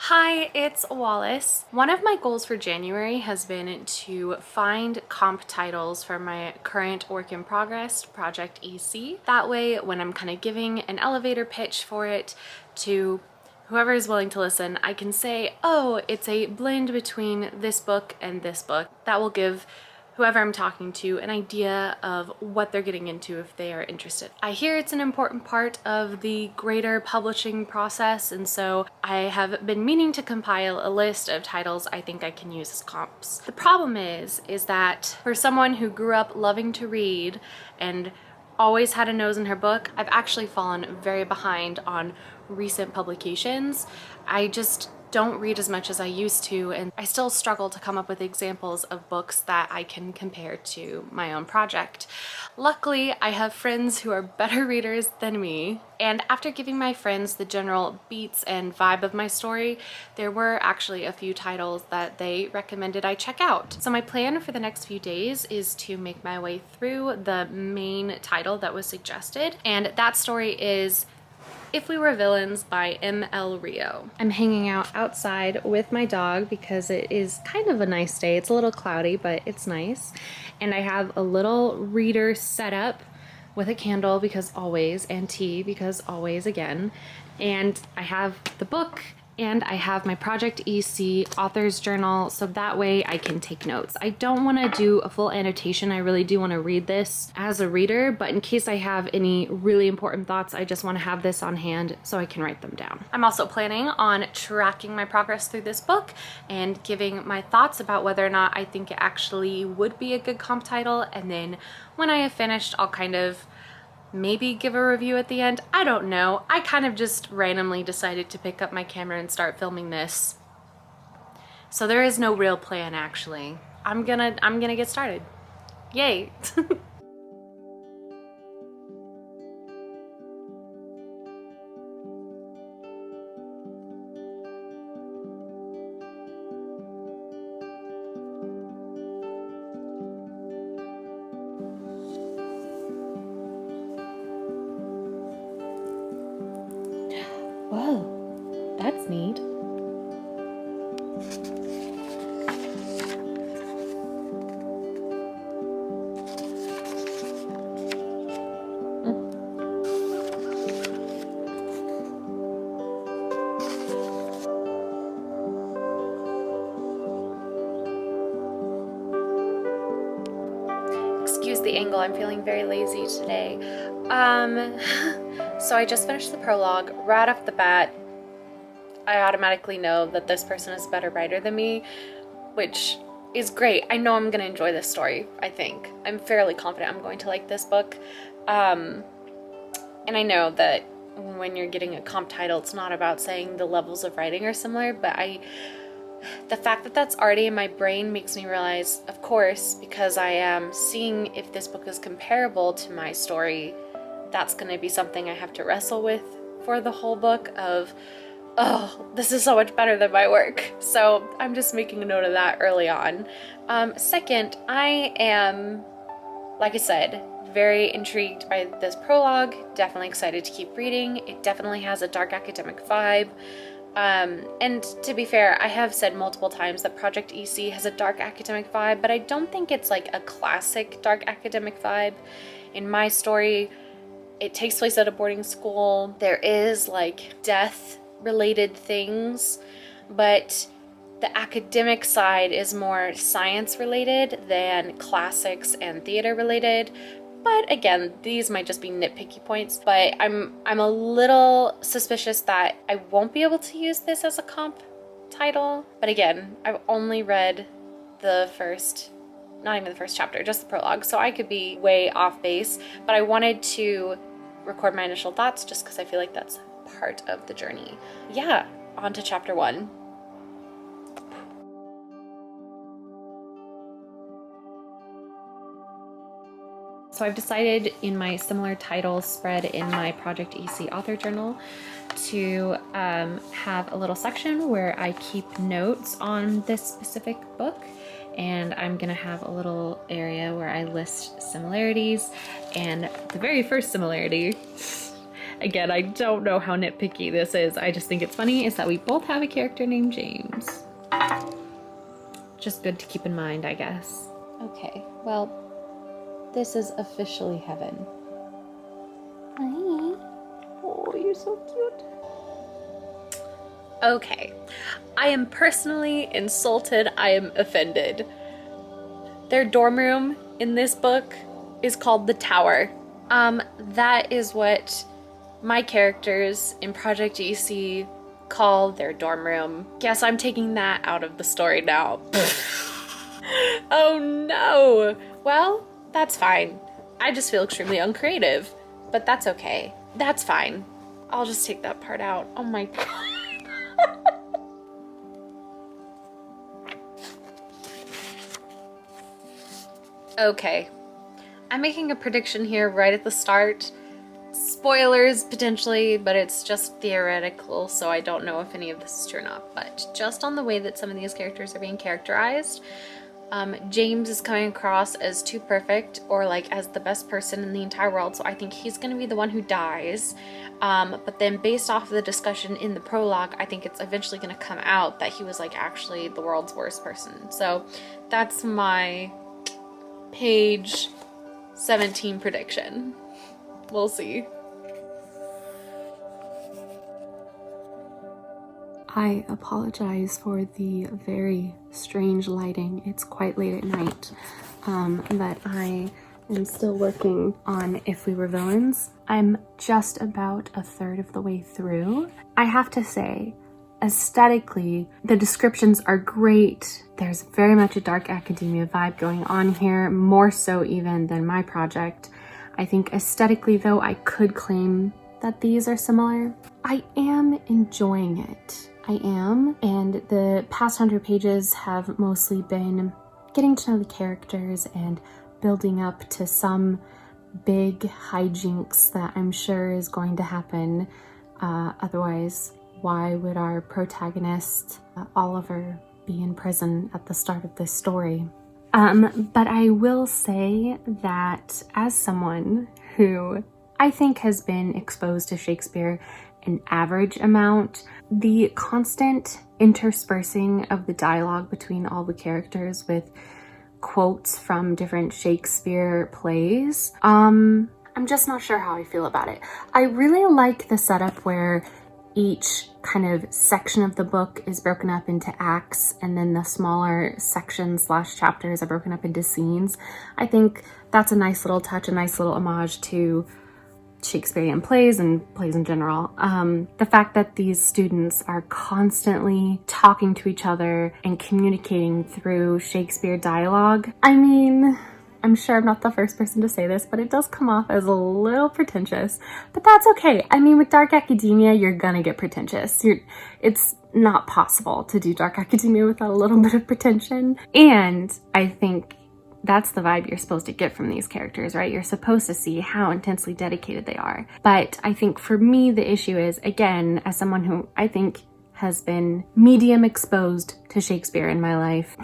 Hi, it's Wallace. One of my goals for January has been to find comp titles for my current work in progress project EC. That way, when I'm kind of giving an elevator pitch for it to whoever is willing to listen, I can say, oh, it's a blend between this book and this book. That will give whoever I'm talking to an idea of what they're getting into if they are interested. I hear it's an important part of the greater publishing process, and so I have been meaning to compile a list of titles I think I can use as comps. The problem is that for someone who grew up loving to read and always had a nose in her book, I've actually fallen very behind on recent publications. I just don't read as much as I used to, and I still struggle to come up with examples of books that I can compare to my own project. Luckily, I have friends who are better readers than me, and after giving my friends the general beats and vibe of my story, there were actually a few titles that they recommended I check out. So my plan for the next few days is to make my way through the main title that was suggested, and that story is If We Were Villains by M.L. Rio. I'm hanging out outside with my dog because it is kind of a nice day. It's a little cloudy, but it's nice. And I have a little reader set up with a candle because always, and tea because always again. And I have the book, and I have my Project EC author's journal, so that way I can take notes. I don't want to do a full annotation. I really do want to read this as a reader, but in case I have any really important thoughts, I just want to have this on hand so I can write them down. I'm also planning on tracking my progress through this book and giving my thoughts about whether or not I think it actually would be a good comp title, and then when I have finished, I'll kind of maybe give a review at the end. I don't know. I kind of just randomly decided to pick up my camera and start filming this. So there is no real plan actually. I'm gonna get started. Yay. Whoa, that's neat. Excuse the angle, I'm feeling very lazy today. So I just finished the prologue. Right off the bat, I automatically know that this person is a better writer than me, which is great. I know I'm gonna enjoy this story, I think. I'm fairly confident I'm going to like this book. And I know that when you're getting a comp title, it's not about saying the levels of writing are similar, but the fact that that's already in my brain makes me realize, of course, because I am seeing if this book is comparable to my story, that's going to be something I have to wrestle with for the whole book of, oh, this is so much better than my work. So I'm just making a note of that early on. Second, I am, like I said, very intrigued by this prologue, definitely excited to keep reading. It definitely has a dark academic vibe. And to be fair, I have said multiple times that Project EC has a dark academic vibe, but I don't think it's like a classic dark academic vibe. In my story, it takes place at a boarding school. There is like death related things, but the academic side is more science related than classics and theater related. But again, these might just be nitpicky points, but I'm a little suspicious that I won't be able to use this as a comp title. But again, I've only read the first, not even the first chapter, just the prologue, so I could be way off base, but I wanted to record my initial thoughts just because I feel like that's part of the journey. Yeah, on to chapter 1. So I've decided in my similar title spread in my Project EC author journal to have a little section where I keep notes on this specific book, and I'm gonna have a little area where I list similarities. And the very first similarity Again, I don't know how nitpicky this is. I just think it's funny is that we both have a character named James. Just good to keep in mind, I guess. Okay, well, this is officially heaven. Hi. Oh, you're so cute. Okay, I am personally insulted. I am offended. Their dorm room in this book is called the Tower. That is what my characters in Project EC call their dorm room. Guess I'm taking that out of the story now. Oh no! Well, that's fine. I just feel extremely uncreative, but that's okay. That's fine. I'll just take that part out. Oh my god. Okay, I'm making a prediction here right at the start. Spoilers, potentially, but it's just theoretical, so I don't know if any of this is true or not. But just on the way that some of these characters are being characterized, James is coming across as too perfect, or like as the best person in the entire world, so I think he's going to be the one who dies. But then based off of the discussion in the prologue, I think it's eventually going to come out that he was like actually the world's worst person. So that's my page 17 prediction. We'll see. I apologize for the very strange lighting. It's quite late at night, but I am still working on If We Were Villains. I'm just about a third of the way through. I have to say, aesthetically, the descriptions are great. There's very much a dark academia vibe going on here, more so even than my project. I think aesthetically, though, I could claim that these are similar. I am enjoying it. I am, and the past 100 pages have mostly been getting to know the characters and building up to some big hijinks that I'm sure is going to happen. Otherwise, why would our protagonist, Oliver, be in prison at the start of this story? But I will say that as someone who I think has been exposed to Shakespeare an average amount, the constant interspersing of the dialogue between all the characters with quotes from different Shakespeare plays, I'm just not sure how I feel about it. I really like the setup where each kind of section of the book is broken up into acts, and then the smaller sections / chapters are broken up into scenes. I think that's a nice little touch, a nice little homage to Shakespearean plays and plays in general. The fact that these students are constantly talking to each other and communicating through Shakespeare dialogue. I mean, I'm sure I'm not the first person to say this, but it does come off as a little pretentious, but that's okay. I mean, with dark academia, you're gonna get pretentious. It's not possible to do dark academia without a little bit of pretension. And I think that's the vibe you're supposed to get from these characters, right? You're supposed to see how intensely dedicated they are. But I think for me, the issue is, again, as someone who I think has been medium exposed to Shakespeare in my life,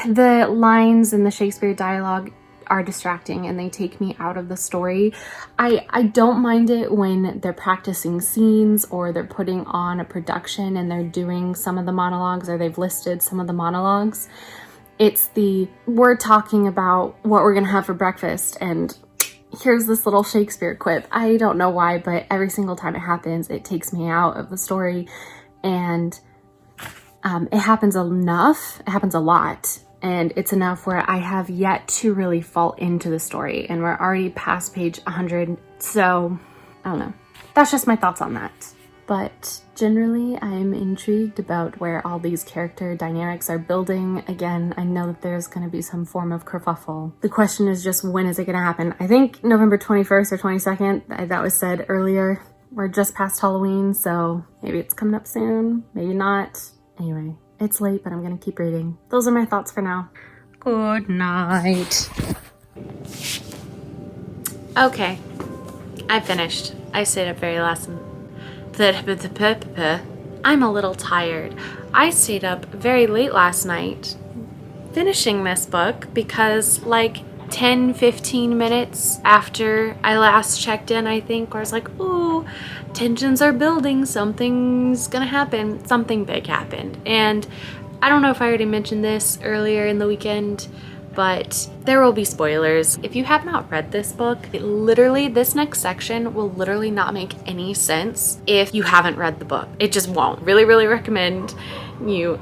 the lines in the Shakespeare dialogue are distracting and they take me out of the story. I don't mind it when they're practicing scenes or they're putting on a production and they're doing some of the monologues or they've listed some of the monologues. It's we're talking about what we're gonna have for breakfast and here's this little Shakespeare quip. I don't know why, but every single time it happens, it takes me out of the story, and it happens enough, it happens a lot, and it's enough where I have yet to really fall into the story, and we're already past page 100, so I don't know. That's just my thoughts on that. But generally, I'm intrigued about where all these character dynamics are building. Again, I know that there's going to be some form of kerfuffle. The question is just, when is it going to happen? I think November 21st or 22nd, that was said earlier. We're just past Halloween, so maybe it's coming up soon, maybe not. Anyway, it's late, but I'm going to keep reading. Those are my thoughts for now. Good night. Okay, I finished. I stayed up very last night. I'm a little tired. I stayed up very late last night finishing this book because, like, 10-15 minutes after I last checked in, I think, where I was like, ooh, tensions are building, something's gonna happen. Something big happened. And I don't know if I already mentioned this earlier in the weekend, but there will be spoilers. If you have not read this book, this next section will literally not make any sense if you haven't read the book. It just won't. Really, really recommend you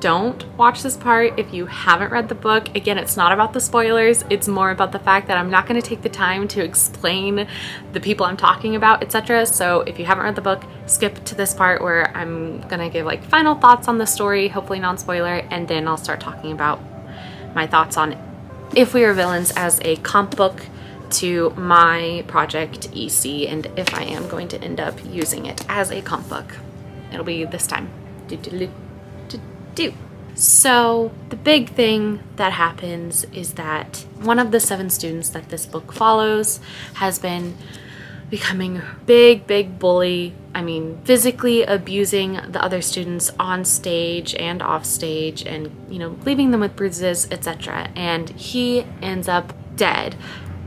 don't watch this part if you haven't read the book. Again, it's not about the spoilers. It's more about the fact that I'm not going to take the time to explain the people I'm talking about, etc. So if you haven't read the book, skip to this part where I'm going to give like final thoughts on the story, hopefully non-spoiler, and then I'll start talking about my thoughts on If We Were Villains as a comp book to my project EC, and if I am going to end up using it as a comp book. It'll be this time. So the big thing that happens is that one of the 7 students that this book follows has been becoming big bully. I mean, physically abusing the other students on stage and off stage, and, you know, leaving them with bruises, etc. And he ends up dead.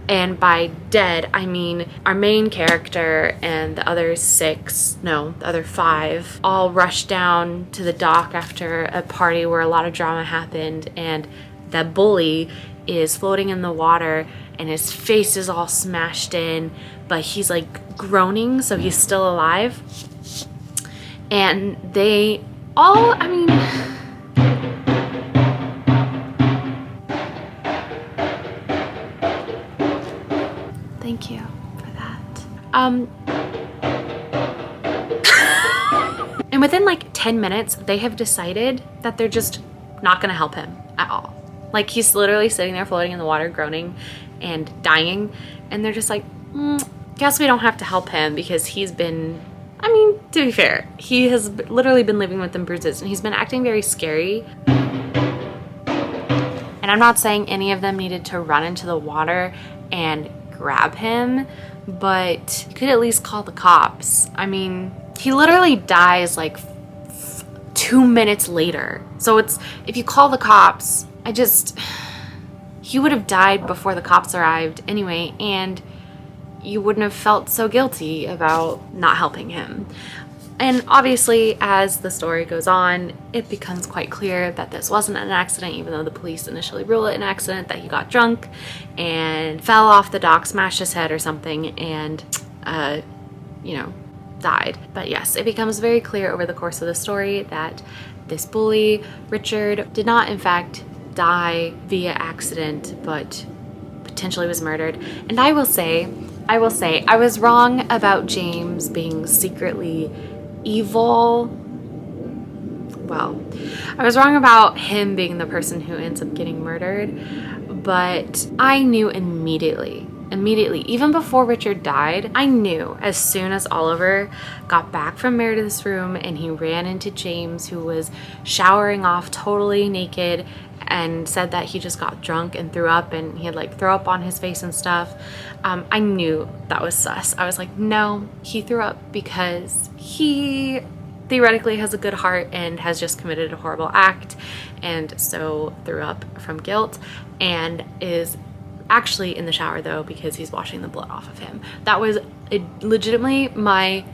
And by dead, I mean our main character and the other 5 all rushed down to the dock after a party where a lot of drama happened, and the bully is floating in the water and his face is all smashed in, but he's like groaning, so he's still alive. And they all, I mean, thank you for that. And within like 10 minutes, they have decided that they're just not gonna help him at all. Like, he's literally sitting there floating in the water, groaning and dying. And they're just like, guess we don't have to help him because he's been, I mean, to be fair, he has literally been living with them bruises and he's been acting very scary. And I'm not saying any of them needed to run into the water and grab him, but you could at least call the cops. I mean, he literally dies like 2 minutes later. So it's, if you call the cops, he would have died before the cops arrived anyway, and you wouldn't have felt so guilty about not helping him. And obviously, as the story goes on, it becomes quite clear that this wasn't an accident, even though the police initially ruled it an accident, that he got drunk and fell off the dock, smashed his head or something, and, you know, died. But yes, it becomes very clear over the course of the story that this bully, Richard, did not in fact die via accident, but potentially was murdered. And I will say, I was wrong about James being secretly evil. Well, I was wrong about him being the person who ends up getting murdered, but I knew immediately, even before Richard died, I knew as soon as Oliver got back from Meredith's room and he ran into James, who was showering off totally naked, and said that he just got drunk and threw up, and he had like throw up on his face and stuff. I knew that was sus. I was like, no, he threw up because he theoretically has a good heart and has just committed a horrible act, and so threw up from guilt, and is actually in the shower though because he's washing the blood off of him. That was legitimately my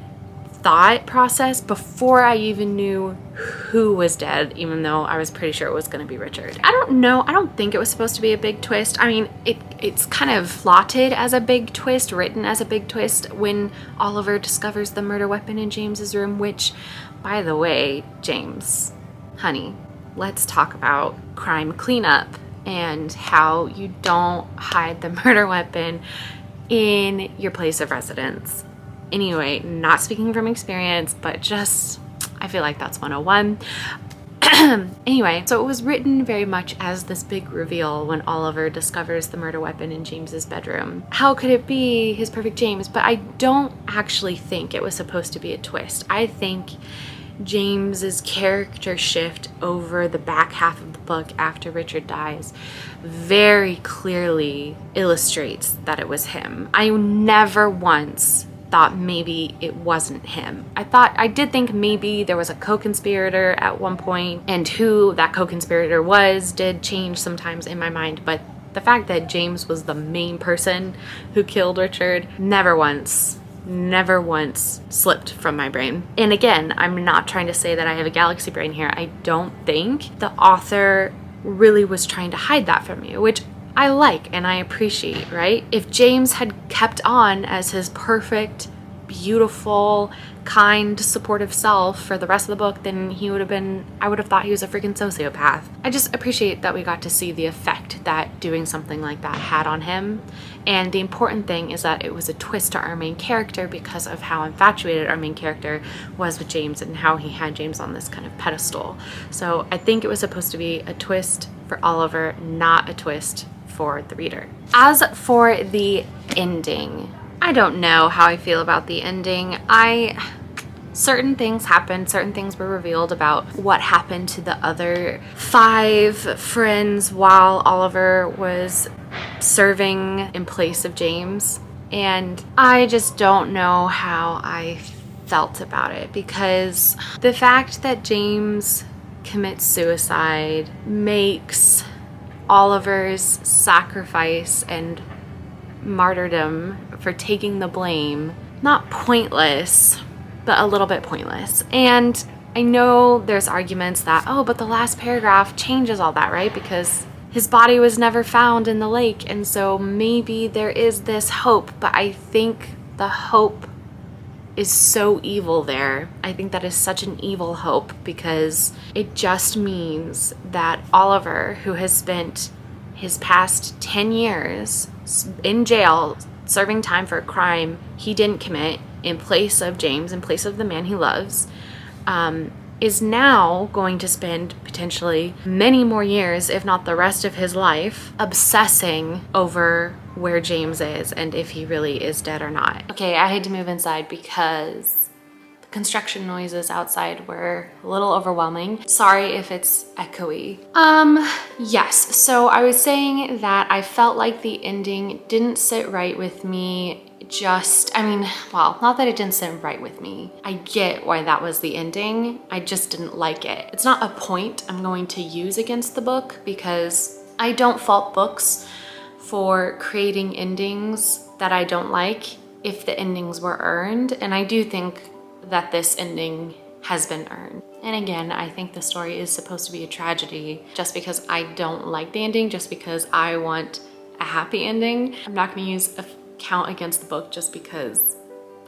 thought process before I even knew who was dead, even though I was pretty sure it was going to be Richard. I don't know. I don't think it was supposed to be a big twist. I mean, it's kind of plotted as a big twist, written as a big twist when Oliver discovers the murder weapon in James's room, which, by the way, James, honey, let's talk about crime cleanup and how you don't hide the murder weapon in your place of residence. Anyway, not speaking from experience, but just, I feel like that's 101. Anyway, so it was written very much as this big reveal when Oliver discovers the murder weapon in James's bedroom. How could it be his perfect James? But I don't actually think it was supposed to be a twist. I think James's character shift over the back half of the book after Richard dies very clearly illustrates that it was him. I never once thought maybe it wasn't him. I did think maybe there was a co-conspirator at one point, and who that co-conspirator was did change sometimes in my mind, but The fact that James was the main person who killed Richard never once slipped from my brain. And again, I'm not trying to say that I have a galaxy brain here. I don't think the author really was trying to hide that from you, which I like and I appreciate, right? If James had kept on as his perfect, beautiful, kind, supportive self for the rest of the book, then I would have thought he was a freaking sociopath. I just appreciate that we got to see the effect that doing something like that had on him. And the important thing is that it was a twist to our main character because of how infatuated our main character was with James and how he had James on this kind of pedestal. So I think it was supposed to be a twist for Oliver, not a twist for the reader. As for the ending, I don't know how I feel about the ending. Certain things happened, certain things were revealed about what happened to the other 5 friends while Oliver was serving in place of James. And I just don't know how I felt about it, because the fact that James commits suicide makes Oliver's sacrifice and martyrdom for taking the blame not pointless, but a little bit pointless. And I know there's arguments that, oh, but the last paragraph changes all that, right? Because his body was never found in the lake, and so maybe there is this hope, but I think the hope is so evil there. I think that is such an evil hope, because it just means that Oliver, who has spent his past 10 years in jail serving time for a crime he didn't commit in place of James, in place of the man he loves, is now going to spend potentially many more years, if not the rest of his life, obsessing over where James is and if he really is dead or not. Okay, I had to move inside because the construction noises outside were a little overwhelming. Sorry if it's echoey. Yes, so I was saying that I felt like the ending didn't sit right with me. Not that it didn't sit right with me. I get why that was the ending. I just didn't like it. It's not a point I'm going to use against the book, because I don't fault books for creating endings that I don't like if the endings were earned. And I do think that this ending has been earned. And again, I think the story is supposed to be a tragedy. Just because I don't like the ending, just because I want a happy ending, I'm not going to use a count against the book just because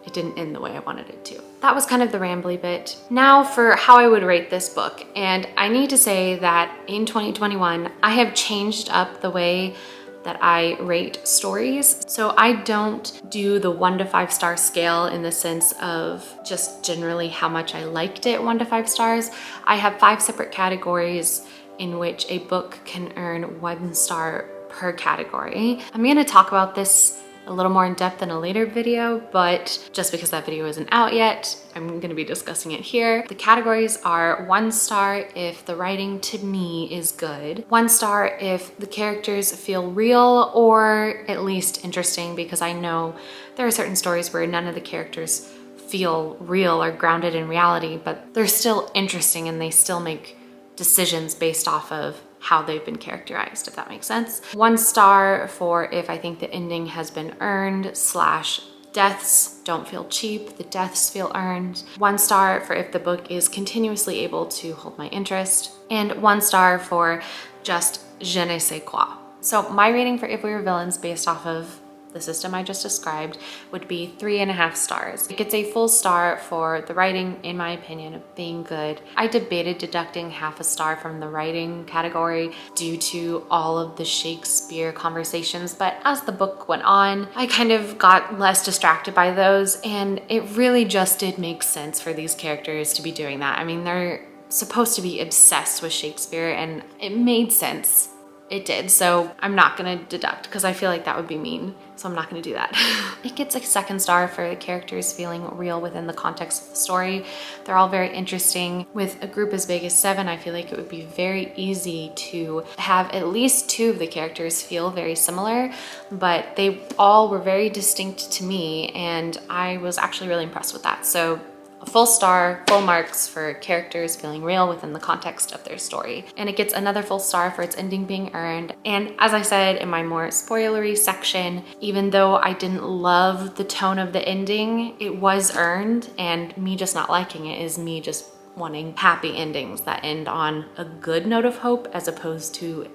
it didn't end the way I wanted it to. That was kind of the rambly bit. Now for how I would rate this book. And I need to say that in 2021, I have changed up the way that I rate stories. So I don't do the 1 to 5 star scale in the sense of just generally how much I liked it, 1 to 5 stars. I have 5 separate categories in which a book can earn 1 star per category. I'm gonna talk about this a little more in depth in a later video, but just because that video isn't out yet, I'm gonna be discussing it here. The categories are 1 star if the writing to me is good, 1 star if the characters feel real or at least interesting, because I know there are certain stories where none of the characters feel real or grounded in reality, but they're still interesting and they still make decisions based off of how they've been characterized, if that makes sense. 1 star for if I think the ending has been earned / deaths don't feel cheap, the deaths feel earned. 1 star for if the book is continuously able to hold my interest. And 1 star for just je ne sais quoi. So my rating for If We Were Villains based off of the system I just described would be 3.5 stars. It gets a full star for the writing, in my opinion, of being good. I debated deducting 1/2 star from the writing category due to all of the Shakespeare conversations, but as the book went on, I kind of got less distracted by those, and it really just did make sense for these characters to be doing that. I mean, they're supposed to be obsessed with Shakespeare, and it made sense. It did, so I'm not gonna deduct because I feel like that would be mean, so I'm not gonna do that. It gets a 2nd star for the characters feeling real within the context of the story. They're all very interesting. With a group as big as 7, I feel like it would be very easy to have at least 2 of the characters feel very similar, but they all were very distinct to me, and I was actually really impressed with that. So a full star, full marks for characters feeling real within the context of their story. And it gets another full star for its ending being earned. And as I said in my more spoilery section, even though I didn't love the tone of the ending, it was earned, and me just not liking it is me just wanting happy endings that end on a good note of hope as opposed to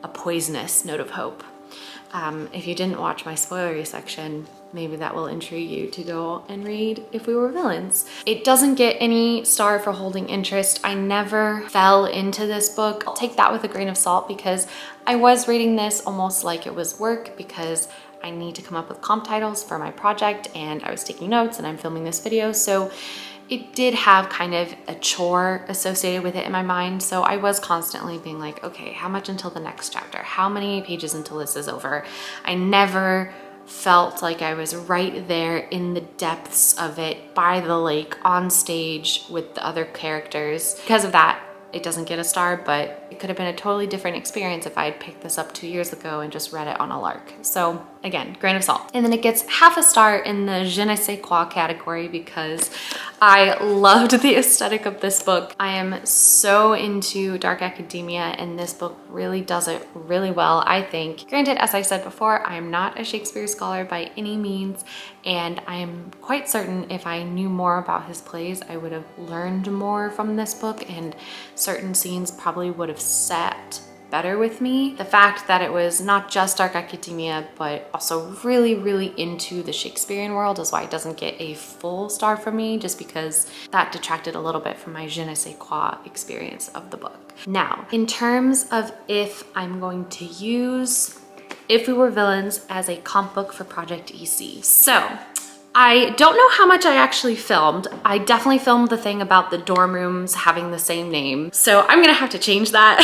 a poisonous note of hope. If you didn't watch my spoilery section, maybe that will intrigue you to go and read If We Were Villains. It doesn't get any star for holding interest. I never fell into this book. I'll take that with a grain of salt because I was reading this almost like it was work because I need to come up with comp titles for my project and I was taking notes and I'm filming this video. So it did have kind of a chore associated with it in my mind. So I was constantly being like, okay, how much until the next chapter? How many pages until this is over? I never felt like I was right there in the depths of it by the lake on stage with the other characters. Because of that, it doesn't get a star, but it could have been a totally different experience if I had picked this up 2 years ago and just read it on a lark. So again, grain of salt. And then it gets half a star in the je ne sais quoi category because I loved the aesthetic of this book. I am so into dark academia and this book really does it really well, I think. Granted, as I said before, I am not a Shakespeare scholar by any means, and I am quite certain if I knew more about his plays, I would have learned more from this book and certain scenes probably would have sat better with me. The fact that it was not just dark academia, but also really, really into the Shakespearean world is why it doesn't get a full star from me, just because that detracted a little bit from my je ne sais quoi experience of the book. Now, in terms of if I'm going to use If We Were Villains as a comp book for Project EC. So, I don't know how much I actually filmed. I definitely filmed the thing about the dorm rooms having the same name. So I'm gonna have to change that.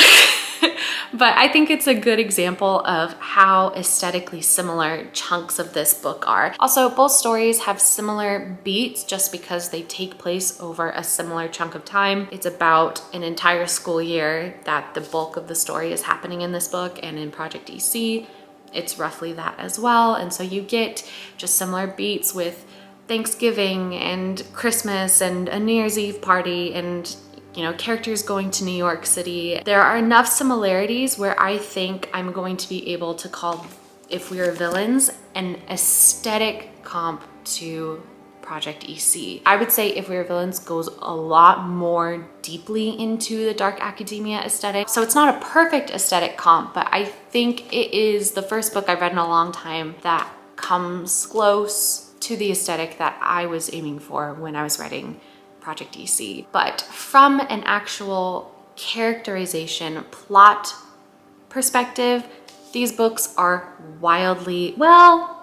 But I think it's a good example of how aesthetically similar chunks of this book are. Also, both stories have similar beats just because they take place over a similar chunk of time. It's about an entire school year that the bulk of the story is happening in this book, and in Project EC, it's roughly that as well. And so you get just similar beats with Thanksgiving and Christmas and a New Year's Eve party and, you know, characters going to New York City. There are enough similarities where I think I'm going to be able to call If We Were Villains an aesthetic comp to Project EC. I would say If We Were Villains goes a lot more deeply into the dark academia aesthetic. So it's not a perfect aesthetic comp, but I think it is the first book I've read in a long time that comes close to the aesthetic that I was aiming for when I was writing Project EC. But from an actual characterization, plot perspective, these books are wildly, well,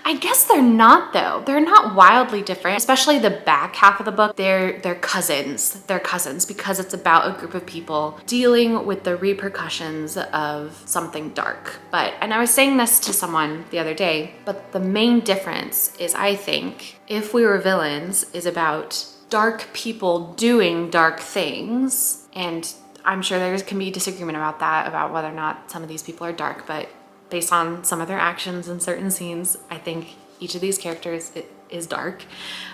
I guess they're not though. They're not wildly different, especially the back half of the book. They're cousins. They're cousins because it's about a group of people dealing with the repercussions of something dark. And I was saying this to someone the other day, but the main difference is, I think, If We Were Villains is about dark people doing dark things. And I'm sure there can be disagreement about that, about whether or not some of these people are dark, but based on some of their actions in certain scenes, I think each of these characters is dark.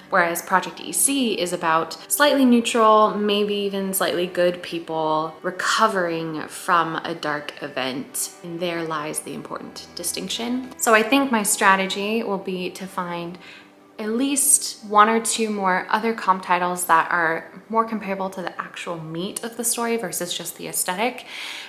Whereas Project EC is about slightly neutral, maybe even slightly good people recovering from a dark event. And there lies the important distinction. So I think my strategy will be to find at least one or two more other comp titles that are more comparable to the actual meat of the story versus just the aesthetic.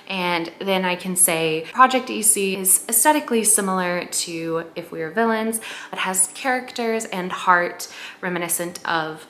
And then I can say Project EC is aesthetically similar to If We Were Villains, but has characters and heart reminiscent of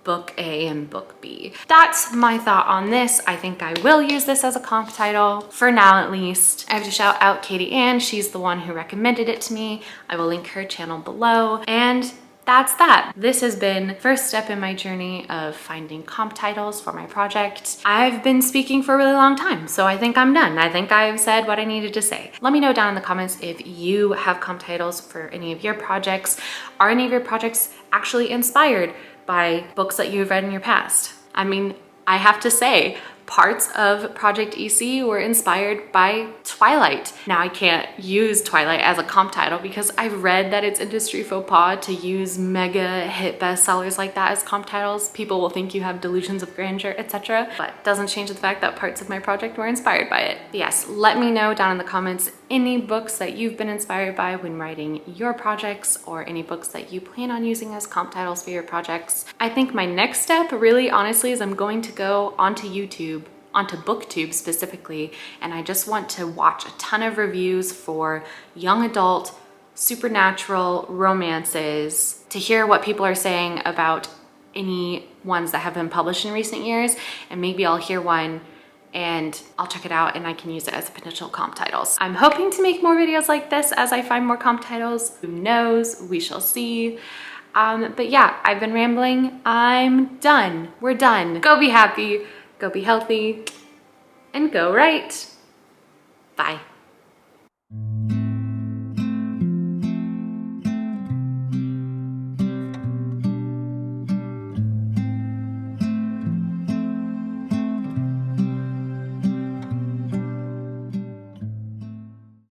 Book A and Book B. That's my thought on this. I think I will use this as a comp title, for now at least. I have to shout out Katie Ann. She's the one who recommended it to me. I will link her channel below. And that's that. This has been first step in my journey of finding comp titles for my project. I've been speaking for a really long time, so I think I'm done. I think I've said what I needed to say. Let me know down in the comments if you have comp titles for any of your projects. Are any of your projects actually inspired by books that you've read in your past? I mean, I have to say, parts of Project EC were inspired by Twilight. Now I can't use Twilight as a comp title because I've read that it's industry faux pas to use mega hit bestsellers like that as comp titles. People will think you have delusions of grandeur, etc. But doesn't change the fact that parts of my project were inspired by it. But yes, let me know down in the comments any books that you've been inspired by when writing your projects, or any books that you plan on using as comp titles for your projects. I think my next step really honestly is I'm going to go onto YouTube, onto BookTube specifically, and I just want to watch a ton of reviews for young adult supernatural romances to hear what people are saying about any ones that have been published in recent years, and maybe I'll hear one and I'll check it out and I can use it as potential comp titles. I'm hoping to make more videos like this as I find more comp titles. Who knows? We shall see. But yeah, I've been rambling. I'm done. We're done. Go be happy, go be healthy, and go write. Bye.